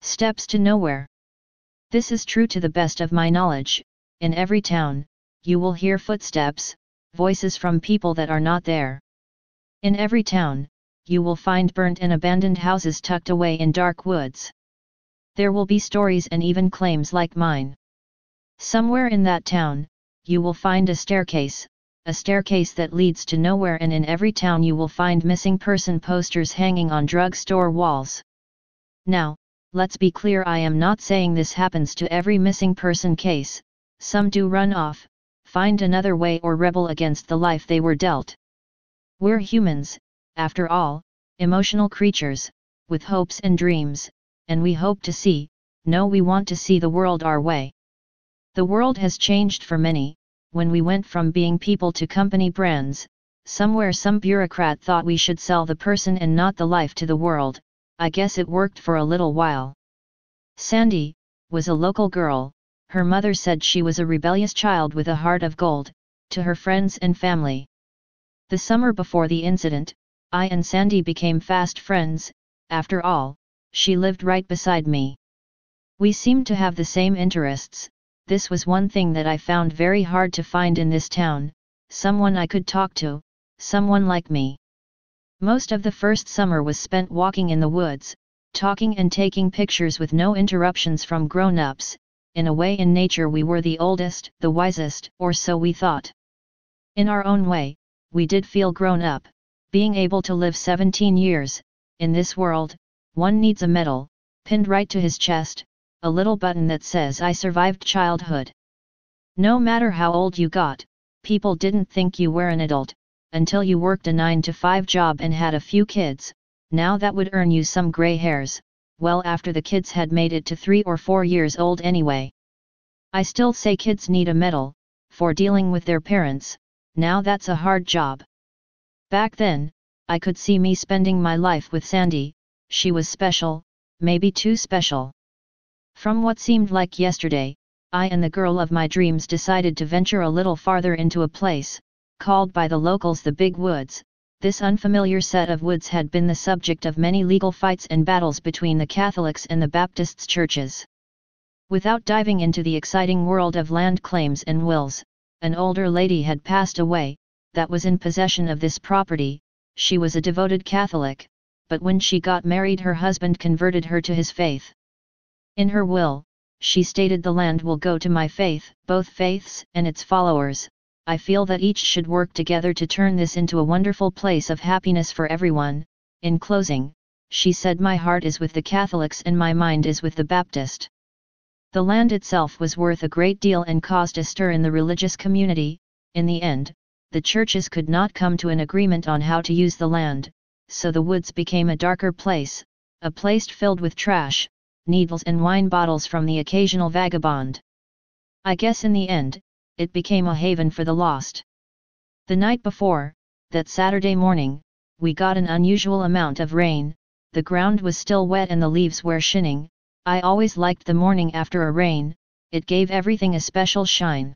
Steps to nowhere. This is true to the best of my knowledge. In every town, you will hear footsteps, voices from people that are not there. In every town, you will find burnt and abandoned houses tucked away in dark woods. There will be stories and even claims like mine. Somewhere in that town, you will find a staircase that leads to nowhere, and in every town you will find missing person posters hanging on drugstore walls. Now, let's be clear, I am not saying this happens to every missing person case. Some do run off, find another way, or rebel against the life they were dealt. We're humans, after all, emotional creatures, with hopes and dreams, and we hope to see, no, we want to see the world our way. The world has changed for many. When we went from being people to company brands, somewhere some bureaucrat thought we should sell the person and not the life to the world. I guess it worked for a little while. Sandy was a local girl. Her mother said she was a rebellious child with a heart of gold, to her friends and family. The summer before the incident, I and Sandy became fast friends. After all, she lived right beside me. We seemed to have the same interests. This was one thing that I found very hard to find in this town, someone I could talk to, someone like me. Most of the first summer was spent walking in the woods, talking and taking pictures with no interruptions from grown-ups. In a way, in nature we were the oldest, the wisest, or so we thought. In our own way, we did feel grown up. Being able to live 17 years, in this world, one needs a medal, pinned right to his chest, a little button that says I survived childhood. No matter how old you got, people didn't think you were an adult, until you worked a 9-to-5 job and had a few kids. Now that would earn you some gray hairs, well after the kids had made it to 3 or 4 years old anyway. I still say kids need a medal, for dealing with their parents. Now that's a hard job. Back then, I could see me spending my life with Sandy. She was special, maybe too special. From what seemed like yesterday, I and the girl of my dreams decided to venture a little farther into a place, called by the locals the Big Woods. This unfamiliar set of woods had been the subject of many legal fights and battles between the Catholics and the Baptists churches. Without diving into the exciting world of land claims and wills, an older lady had passed away, that was in possession of this property. She was a devoted Catholic, but when she got married her husband converted her to his faith. In her will, she stated the land will go to my faith, both faiths and its followers. I feel that each should work together to turn this into a wonderful place of happiness for everyone. In closing, she said, my heart is with the Catholics and my mind is with the Baptist. The land itself was worth a great deal and caused a stir in the religious community. In the end, the churches could not come to an agreement on how to use the land, so the woods became a darker place, a place filled with trash, needles and wine bottles from the occasional vagabond. I guess in the end, it became a haven for the lost. The night before, that Saturday morning, we got an unusual amount of rain. The ground was still wet and the leaves were shining. I always liked the morning after a rain, it gave everything a special shine.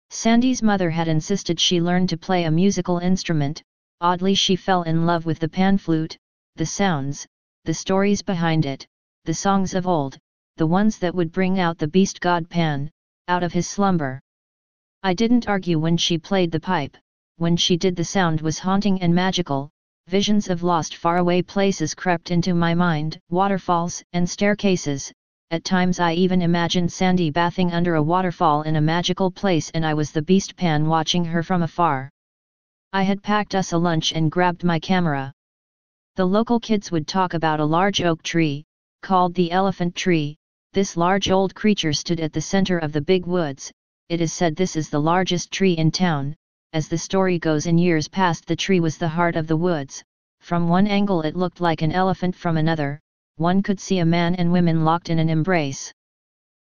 Sandy's mother had insisted she learn to play a musical instrument. Oddly, she fell in love with the pan flute, the sounds, the stories behind it, the songs of old, the ones that would bring out the beast god Pan, out of his slumber. I didn't argue when she played the pipe. When she did, the sound was haunting and magical. Visions of lost faraway places crept into my mind, waterfalls and staircases. At times I even imagined Sandy bathing under a waterfall in a magical place and I was the beast Pan watching her from afar. I had packed us a lunch and grabbed my camera. The local kids would talk about a large oak tree, called the elephant tree. This large old creature stood at the center of the big woods. It is said this is the largest tree in town. As the story goes, in years past the tree was the heart of the woods. From one angle it looked like an elephant, from another, one could see a man and women locked in an embrace.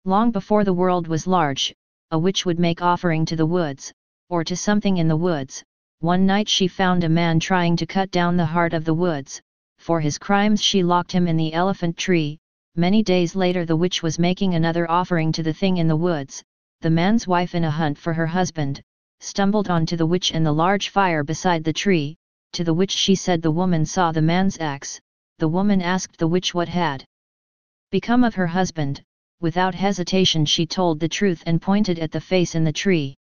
Long before the world was large, a witch would make offering to the woods, or to something in the woods, One night she found a man trying to cut down the heart of the woods. For his crimes she locked him in the elephant tree. Many days later the witch was making another offering to the thing in the woods. The man's wife, in a hunt for her husband, stumbled onto the witch and the large fire beside the tree. To the witch she said the woman saw the man's axe. The woman asked the witch what had become of her husband. Without hesitation she told the truth and pointed at the face in the tree.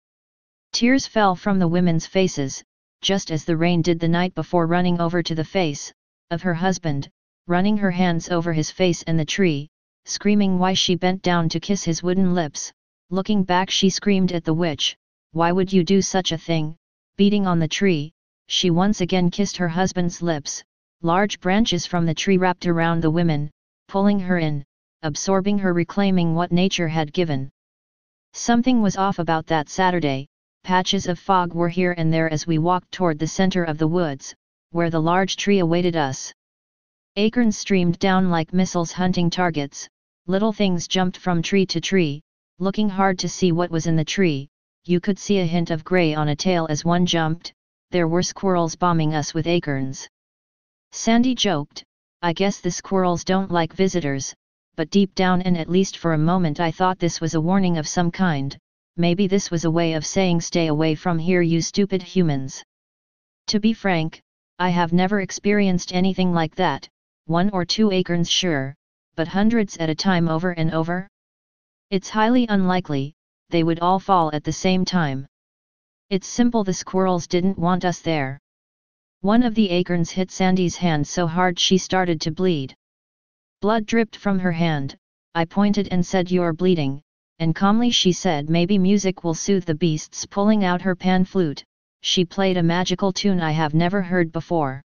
Tears fell from the women's faces, just as the rain did the night before, running over to the face of her husband, running her hands over his face and the tree, screaming why. She bent down to kiss his wooden lips. Looking back she screamed at the witch, "Why would you do such a thing?" Beating on the tree, she once again kissed her husband's lips. Large branches from the tree wrapped around the women, pulling her in, absorbing her, reclaiming what nature had given. Something was off about that Saturday. Patches of fog were here and there as we walked toward the center of the woods, where the large tree awaited us. Acorns streamed down like missiles hunting targets. Little things jumped from tree to tree, looking hard to see what was in the tree. You could see a hint of gray on a tail as one jumped. There were squirrels bombing us with acorns. Sandy joked, "I guess the squirrels don't like visitors," but deep down, and at least for a moment, I thought this was a warning of some kind. Maybe this was a way of saying, "Stay away from here, you stupid humans." To be frank, I have never experienced anything like that. 1 or 2 acorns sure, but hundreds at a time over and over? It's highly unlikely they would all fall at the same time. It's simple, the squirrels didn't want us there. One of the acorns hit Sandy's hand so hard she started to bleed. Blood dripped from her hand. I pointed and said, "You're bleeding," and calmly she said, "Maybe music will soothe the beasts." Pulling out her pan flute, she played a magical tune I have never heard before.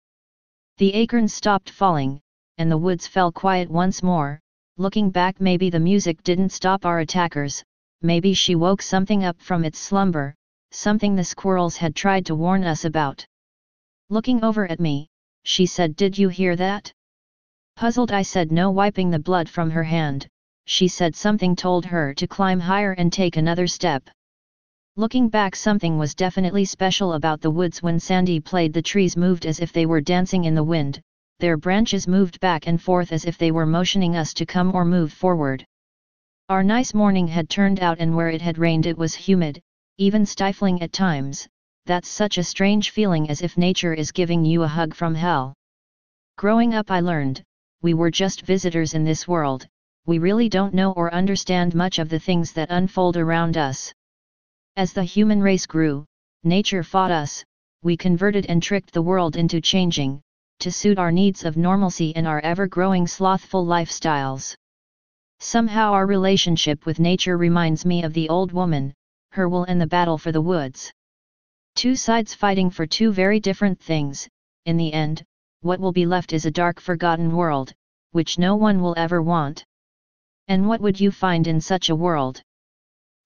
The acorns stopped falling, and the woods fell quiet once more. Looking back, maybe the music didn't stop our attackers. Maybe she woke something up from its slumber, something the squirrels had tried to warn us about. Looking over at me, she said, "Did you hear that?" Puzzled, I said no. Wiping the blood from her hand, she said something told her to climb higher and take another step. Looking back, something was definitely special about the woods. When Sandy played, the trees moved as if they were dancing in the wind. Their branches moved back and forth as if they were motioning us to come or move forward. Our nice morning had turned out, and where it had rained it was humid, even stifling at times. That's such a strange feeling, as if nature is giving you a hug from hell. Growing up I learned, we were just visitors in this world. We really don't know or understand much of the things that unfold around us. As the human race grew, nature fought us. We converted and tricked the world into changing, to suit our needs of normalcy and our ever-growing slothful lifestyles. Somehow our relationship with nature reminds me of the old woman, her will, and the battle for the woods. Two sides fighting for two very different things. In the end, what will be left is a dark, forgotten world, which no one will ever want. And what would you find in such a world?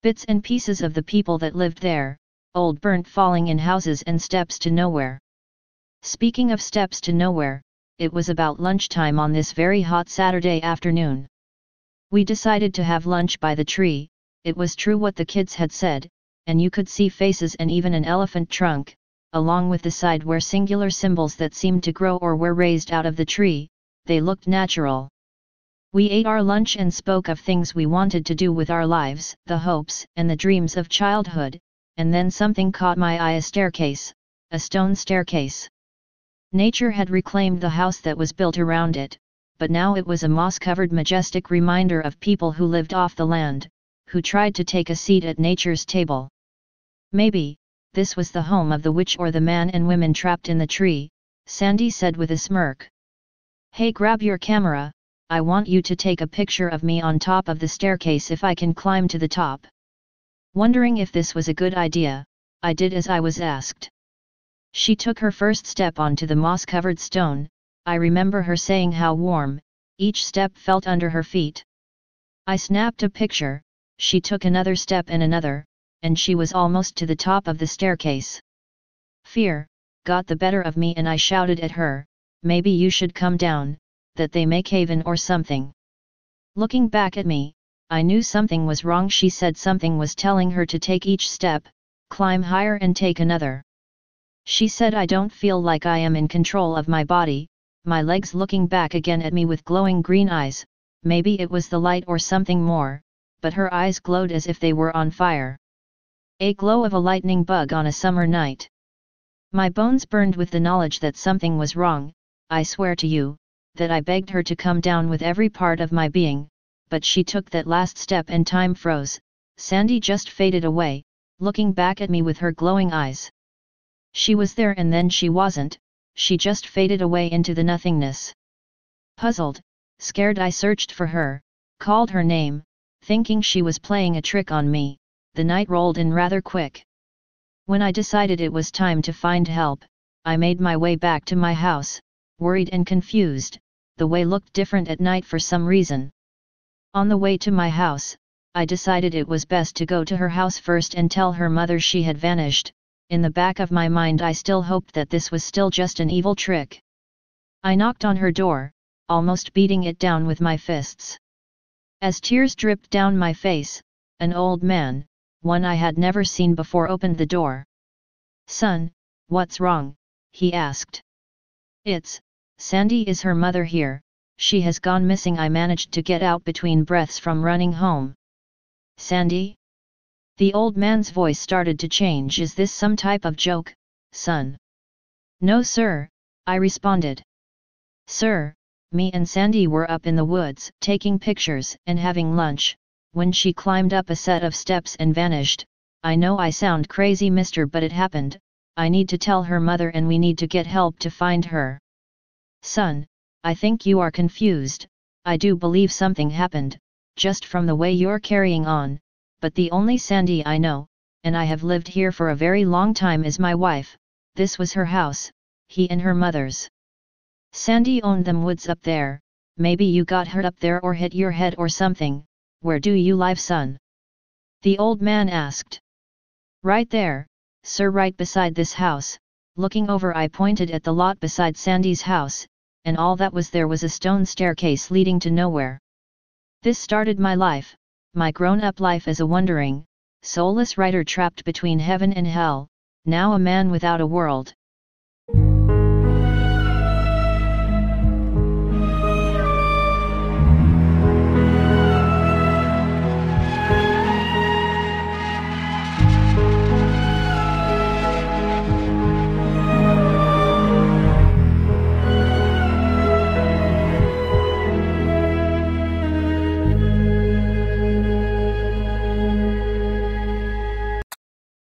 Bits and pieces of the people that lived there, old burnt falling in houses and steps to nowhere. Speaking of steps to nowhere, it was about lunchtime on this very hot Saturday afternoon. We decided to have lunch by the tree. It was true what the kids had said, and you could see faces and even an elephant trunk, along with the side where singular symbols that seemed to grow or were raised out of the tree. They looked natural. We ate our lunch and spoke of things we wanted to do with our lives, the hopes and the dreams of childhood, and then something caught my eye: a staircase, a stone staircase. Nature had reclaimed the house that was built around it, but now it was a moss-covered, majestic reminder of people who lived off the land, who tried to take a seat at nature's table. Maybe this was the home of the witch or the man and women trapped in the tree, Sandy said with a smirk. "Hey, grab your camera, I want you to take a picture of me on top of the staircase if I can climb to the top." Wondering if this was a good idea, I did as I was asked. She took her first step onto the moss-covered stone. I remember her saying how warm each step felt under her feet. I snapped a picture. She took another step and another, and she was almost to the top of the staircase. Fear got the better of me and I shouted at her, "Maybe you should come down, that they may cave in or something." Looking back at me, I knew something was wrong. She said something was telling her to take each step, climb higher and take another. She said, I don't feel like I am in control of my body, my legs looking back again at me with glowing green eyes, maybe it was the light or something more, but her eyes glowed as if they were on fire. A glow of a lightning bug on a summer night. My bones burned with the knowledge that something was wrong. I swear to you, that I begged her to come down with every part of my being, but she took that last step and time froze. Sandy just faded away, looking back at me with her glowing eyes. She was there and then she wasn't, she just faded away into the nothingness. Puzzled, scared, I searched for her, called her name, thinking she was playing a trick on me. The night rolled in rather quick. When I decided it was time to find help, I made my way back to my house, worried and confused. The way looked different at night for some reason. On the way to my house, I decided it was best to go to her house first and tell her mother she had vanished. In the back of my mind I still hoped that this was still just an evil trick. I knocked on her door, almost beating it down with my fists. As tears dripped down my face, an old man, one I had never seen before, opened the door. "Son, what's wrong?" he asked. "It's Sandy. Is her mother here? She has gone missing," I managed to get out between breaths from running home. "Sandy?" The old man's voice started to change. "Is this some type of joke, son?" "No sir," I responded. "Sir, me and Sandy were up in the woods, taking pictures and having lunch, when she climbed up a set of steps and vanished. I know I sound crazy, mister, but it happened. I need to tell her mother and we need to get help to find her." "Son, I think you are confused. I do believe something happened, just from the way you're carrying on, but the only Sandy I know, and I have lived here for a very long time, is my wife. This was her house, he and her mother's. Sandy owned them woods up there. Maybe you got hurt up there or hit your head or something. Where do you live, son?" the old man asked. "Right there, sir, right beside this house." Looking over, I pointed at the lot beside Sandy's house, and all that was there was a stone staircase leading to nowhere. This started my life, my grown-up life as a wandering, soulless writer trapped between heaven and hell, now a man without a world.